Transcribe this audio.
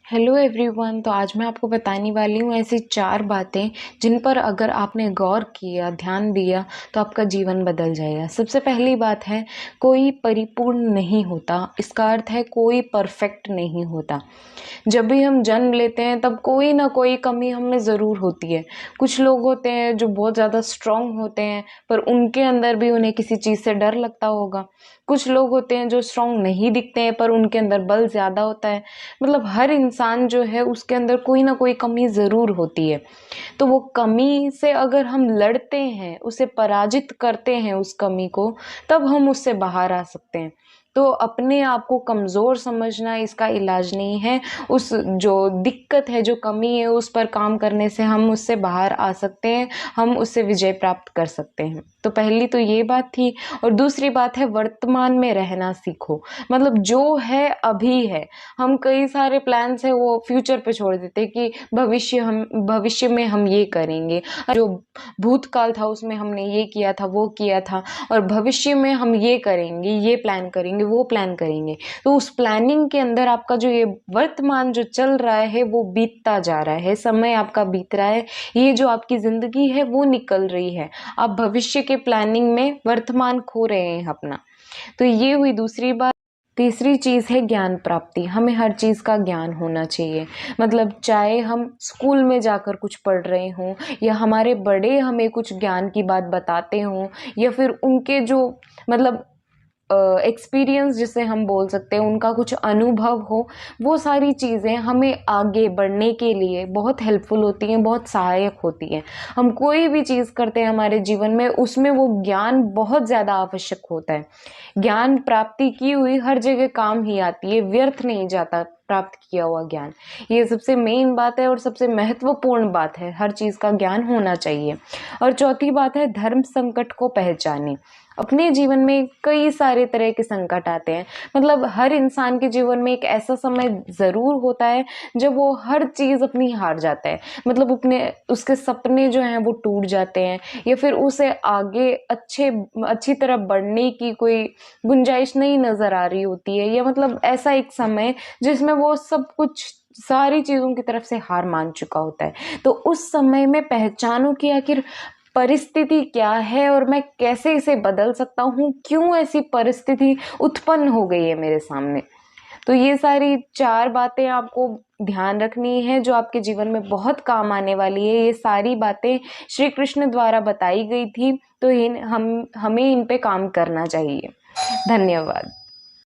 Hello everyone. तो आज मैं आपको बताने वाली हूँ ऐसी 4 बातें जिन पर अगर आपने गौर किया, ध्यान दिया तो आपका जीवन बदल जाएगा। सबसे पहली बात है, कोई परिपूर्ण नहीं होता। इसका अर्थ है कोई परफेक्ट नहीं होता। जब भी हम जन्म लेते हैं तब कोई ना कोई कमी हम में ज़रूर होती है। कुछ लोग होते हैं जो बहुत ज़्यादा स्ट्रॉन्ग होते हैं पर उनके अंदर भी उन्हें किसी चीज़ से डर लगता होगा। कुछ लोग होते हैं जो स्ट्रॉन्ग नहीं दिखते हैं पर उनके अंदर बल ज़्यादा होता है। मतलब हर इंसान जो है उसके अंदर कोई ना कोई कमी ज़रूर होती है। तो वो कमी से अगर हम लड़ते हैं, उसे पराजित करते हैं उस कमी को, तब हम उससे बाहर आ सकते हैं। तो अपने आप को कमज़ोर समझना इसका इलाज नहीं है। उस जो दिक्कत है, जो कमी है, उस पर काम करने से हम उससे बाहर आ सकते हैं, हम उससे विजय प्राप्त कर सकते हैं। तो पहली तो ये बात थी। और दूसरी बात है, वर्तमान में रहना सीखो। मतलब जो है अभी है। हम कई सारे प्लान्स हैं वो फ्यूचर पे छोड़ देते हैं कि भविष्य में हम ये करेंगे, जो भूतकाल था उसमें हमने ये किया था, वो किया था, और भविष्य में हम ये करेंगे, ये प्लान करेंगे, वो प्लान करेंगे। तो उस प्लानिंग के अंदर आपका जो ये वर्तमान जो चल रहा है वो बीतता जा रहा है, समय आपका बीत रहा है, ये जो आपकी जिंदगी है वो निकल रही है। आप भविष्य के प्लानिंग में वर्तमान खो रहे हैं अपना। तो ये हुई दूसरी बात। तीसरी चीज़ है ज्ञान प्राप्ति। हमें हर चीज़ का ज्ञान होना चाहिए। मतलब चाहे हम स्कूल में जाकर कुछ पढ़ रहे हों, या हमारे बड़े हमें कुछ ज्ञान की बात बताते हों, या फिर उनके जो मतलब एक्सपीरियंस जिसे हम बोल सकते हैं, उनका कुछ अनुभव हो, वो सारी चीज़ें हमें आगे बढ़ने के लिए बहुत हेल्पफुल होती हैं, बहुत सहायक होती हैं। हम कोई भी चीज़ करते हैं हमारे जीवन में, उसमें वो ज्ञान बहुत ज़्यादा आवश्यक होता है। ज्ञान प्राप्ति की हुई हर जगह काम ही आती है, व्यर्थ नहीं जाता प्राप्त किया हुआ ज्ञान। ये सबसे मेन बात है और सबसे महत्वपूर्ण बात है, हर चीज़ का ज्ञान होना चाहिए। और चौथी बात है, धर्म संकट को पहचाने। अपने जीवन में कई सारे तरह के संकट आते हैं। मतलब हर इंसान के जीवन में एक ऐसा समय ज़रूर होता है जब वो हर चीज़ अपनी हार जाता है। मतलब उसके सपने जो हैं वो टूट जाते हैं, या फिर उसे आगे अच्छी तरह बढ़ने की कोई गुंजाइश नहीं नज़र आ रही होती है, या मतलब ऐसा एक समय जिसमें वो सब कुछ सारी चीज़ों की तरफ से हार मान चुका होता है। तो उस समय में पहचानो कि आखिर परिस्थिति क्या है और मैं कैसे इसे बदल सकता हूँ, क्यों ऐसी परिस्थिति उत्पन्न हो गई है मेरे सामने। तो ये सारी 4 बातें आपको ध्यान रखनी है, जो आपके जीवन में बहुत काम आने वाली है। ये सारी बातें श्री कृष्ण द्वारा बताई गई थी, तो हमें इन पे काम करना चाहिए। धन्यवाद।